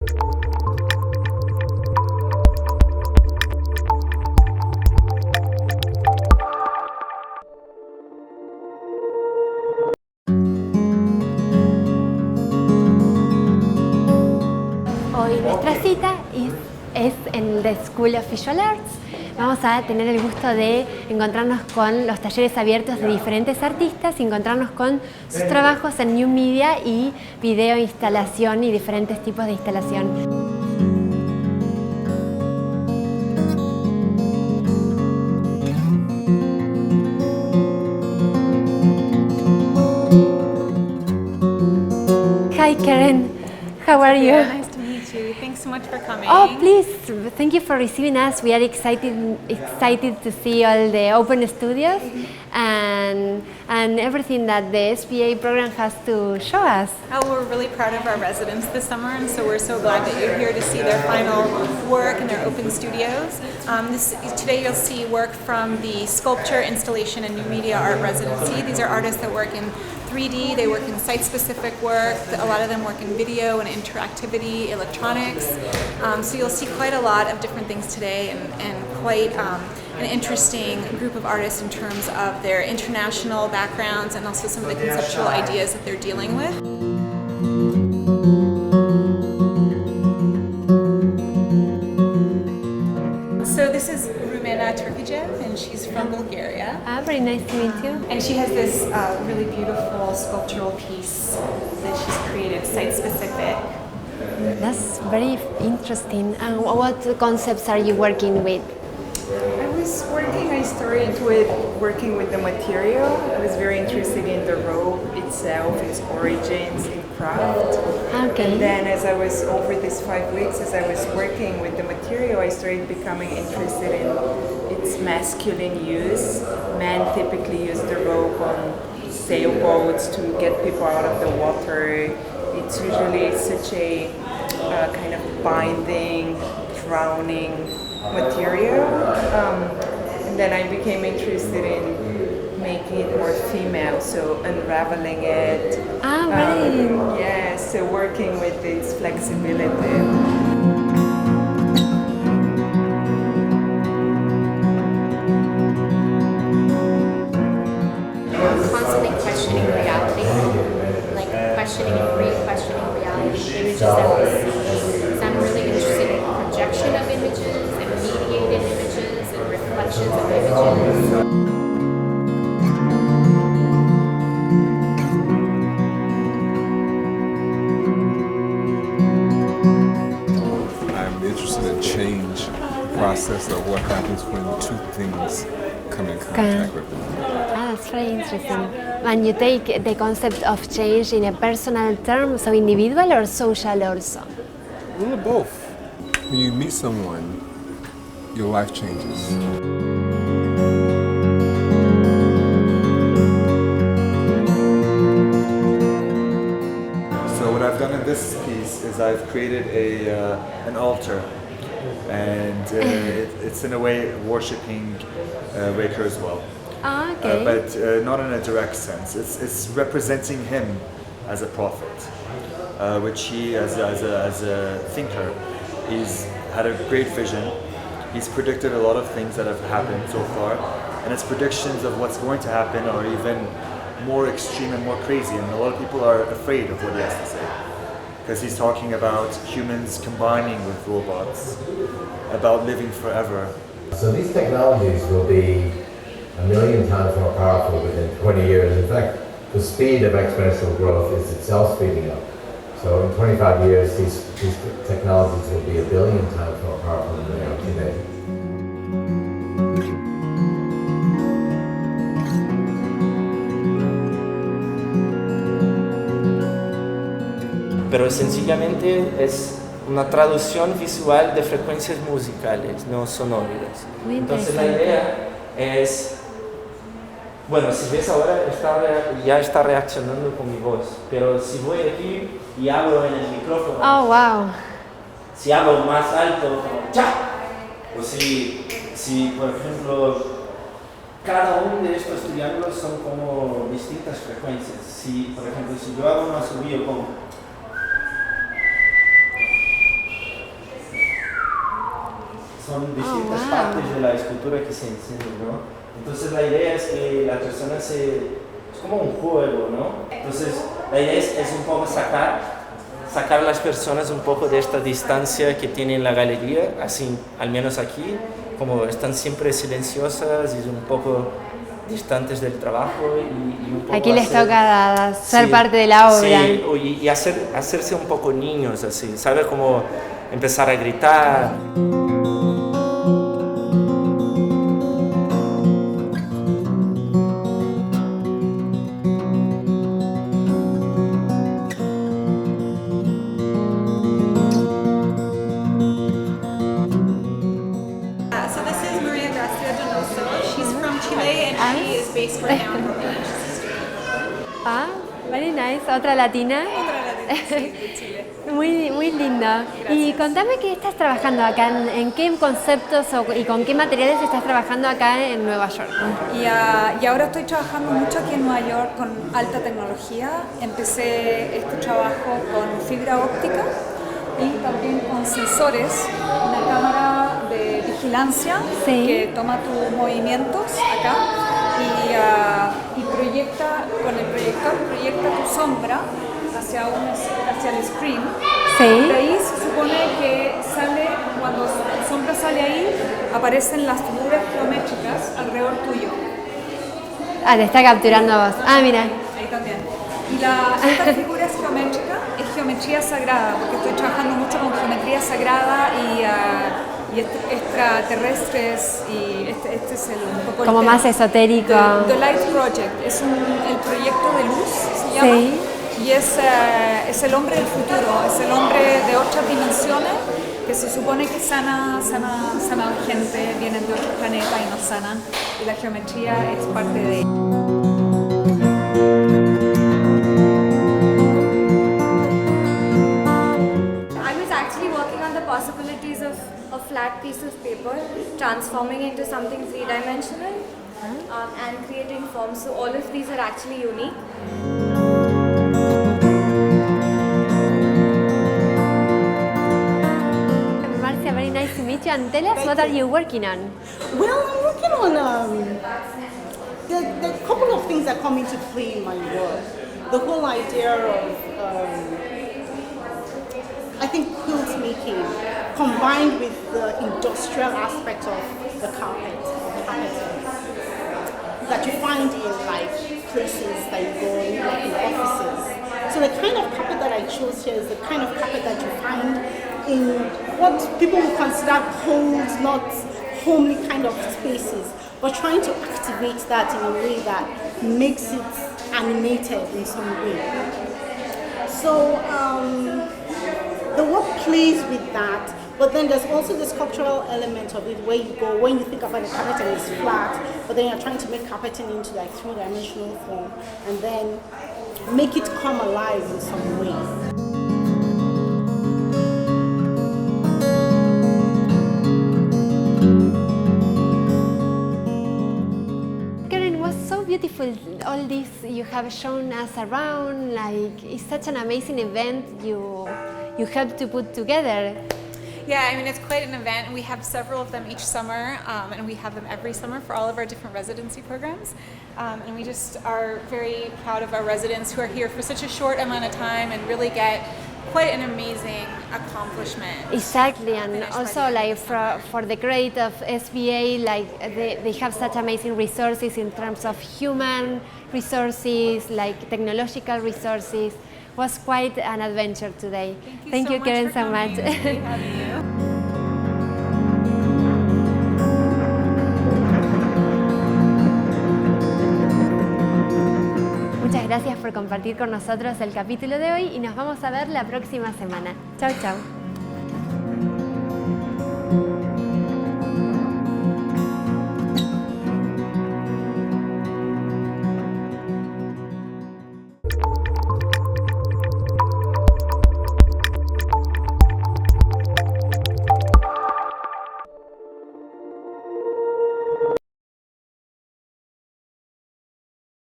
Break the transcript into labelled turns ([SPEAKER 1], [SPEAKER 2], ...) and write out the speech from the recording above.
[SPEAKER 1] Hoy nuestra cita es en The School of Visual Arts. Vamos a tener el gusto de encontrarnos con los talleres abiertos de diferentes artistas, encontrarnos con sus trabajos en New Media y video instalación y diferentes tipos de instalación. Hi Karen, how are you?
[SPEAKER 2] Nice to meet you. Thanks so much for coming.
[SPEAKER 1] Oh, please, thank you for receiving us. We are excited to see all the open studios and everything that the SPA program has to show us.
[SPEAKER 2] Oh, we're really proud of our residents this summer, and so we're so glad that you're here to see their final work in their open studios. Today you'll see work from the sculpture, installation, and new media art residency. These are artists that work in 3D, they work in site-specific work, a lot of them work in video and interactivity, electronics. So you'll see quite a lot of different things today and quite an interesting group of artists in terms of their international backgrounds and also some of the conceptual ideas that they're dealing with. So this is Rumena Turkajev, and she's from Bulgaria.
[SPEAKER 1] Very nice to meet you.
[SPEAKER 2] And she has this really beautiful sculptural piece that she's created, site-specific.
[SPEAKER 1] That's very interesting. And what concepts are you working with?
[SPEAKER 3] I started with working with the material. I was very interested in the rope itself, its origins in craft.
[SPEAKER 1] Okay.
[SPEAKER 3] And then as I was over these 5 weeks, as I was working with the material, I started becoming interested in its masculine use. Men typically use the rope on sailboats to get people out of the water. It's usually such a kind of binding, drowning material. And then I became interested in making it more female, so unraveling it.
[SPEAKER 1] Really?
[SPEAKER 3] Yeah, so working with its flexibility.
[SPEAKER 4] Constantly questioning reality, like questioning and re-questioning reality. Images that we see. So I'm really interested in projection of images and mediated images and reflections of images.
[SPEAKER 5] I'm interested in change, the process of what happens when two things come in contact with them.
[SPEAKER 1] That's very interesting. And you take the concept of change in a personal term, so individual or social also?
[SPEAKER 5] A little of both. When you meet someone, your life changes.
[SPEAKER 6] So what I've done in this piece is I've created an altar, and it's in a way worshipping Waker as well.
[SPEAKER 1] Okay.
[SPEAKER 6] But not in a direct sense. It's representing him as a prophet, which he, as a thinker, he's had a great vision. He's predicted a lot of things that have happened so far, and his predictions of what's going to happen are even more extreme and more crazy, and a lot of people are afraid of what he has to say. Because he's talking about humans combining with robots, about living forever.
[SPEAKER 7] So these technologies will be 1,000,000 times more powerful within 20 years. In fact, the speed of exponential growth is itself speeding up. So in 25 years, these technologies will be 1,000,000,000 times more powerful than they are today.
[SPEAKER 8] Pero sencillamente es una traducción visual de frecuencias musicales, no sonóricas. Entonces la idea es, bueno, si ves ahora ya está reaccionando con mi voz, pero si voy aquí y hablo en el micrófono,
[SPEAKER 1] Oh, wow.
[SPEAKER 8] si hablo más alto, como ¡cha! O si por ejemplo, cada uno de estos triángulos son como distintas frecuencias. Si, por ejemplo, si yo hago una subida como son distintas partes de la escultura que se enseñan, ¿no? Entonces la idea es que la persona es como un juego, ¿no? Entonces la idea es un poco sacar a las personas un poco de esta distancia que tienen la galería, así, al menos aquí, como están siempre silenciosas y un poco distantes del trabajo y un poco
[SPEAKER 1] aquí les toca ser parte de la obra.
[SPEAKER 8] Sí, y hacerse un poco niños, así, ¿sabes? Como empezar a gritar.
[SPEAKER 2] Based right now in Brooklyn.
[SPEAKER 1] Very nice. Otra latina.
[SPEAKER 2] Sí, de Chile.
[SPEAKER 1] Muy lindo. Y contame qué estás trabajando acá, en qué conceptos y con qué materiales estás trabajando acá en Nueva York.
[SPEAKER 9] Y ahora estoy trabajando mucho aquí en Nueva York con alta tecnología. Empecé este trabajo con fibra óptica y también con sensores, una cámara de vigilancia que toma tus movimientos acá y proyecta, con el proyector proyecta tu sombra hacia el screen.
[SPEAKER 1] Sí.
[SPEAKER 9] De ahí se supone que sale, cuando tu sombra sale ahí, aparecen las figuras geométricas alrededor tuyo.
[SPEAKER 1] Te está capturando a vos. Mira.
[SPEAKER 9] Ahí también. Y esta figura es geométrica, es geometría sagrada, porque estoy trabajando mucho con geometría sagrada y extraterrestres, y este es un poco
[SPEAKER 1] como más esotérico.
[SPEAKER 9] The Light Project, es el proyecto de luz, se llama.
[SPEAKER 1] Sí.
[SPEAKER 9] Y es el hombre del futuro, es el hombre de otras dimensiones que se supone que sana gente, vienen de otros planetas y nos sanan, y la geometría es parte de ello.
[SPEAKER 10] Possibilities of a flat piece of paper transforming into something three-dimensional and creating forms. So all of these are actually unique.
[SPEAKER 1] Marcia, very nice to meet you. And tell us, what are you working on?
[SPEAKER 11] Well, I'm working on there are a couple of things that come into play in my work. The whole idea of I think quilt making combined with the industrial aspect of the carpet that you find in like places that you go in, like in offices. So the kind of carpet that I chose here is the kind of carpet that you find in what people would consider cold, not homely kind of spaces, but trying to activate that in a way that makes it animated in some way. So the work plays with that, but then there's also the sculptural element of it where you go, when you think about the carpet and it's flat, but then you're trying to make carpeting into like three-dimensional form and then make it come alive in some way.
[SPEAKER 1] Beautiful, all this you have shown us around, like it's such an amazing event you helped to put together.
[SPEAKER 2] Yeah, I mean, it's quite an event. We have several of them each summer, and we have them every summer for all of our different residency programs. And we just are very proud of our residents who are here for such a short amount of time and really get quite an amazing accomplishment.
[SPEAKER 1] Exactly, and also like for the credit of SBA, like they have such amazing resources in terms of human resources, like technological resources. It was quite an adventure today.
[SPEAKER 2] Thank you,
[SPEAKER 1] Karen, so much. Muchas gracias por compartir con nosotros el capítulo de hoy y nos vamos a ver la próxima semana. Chau, chau.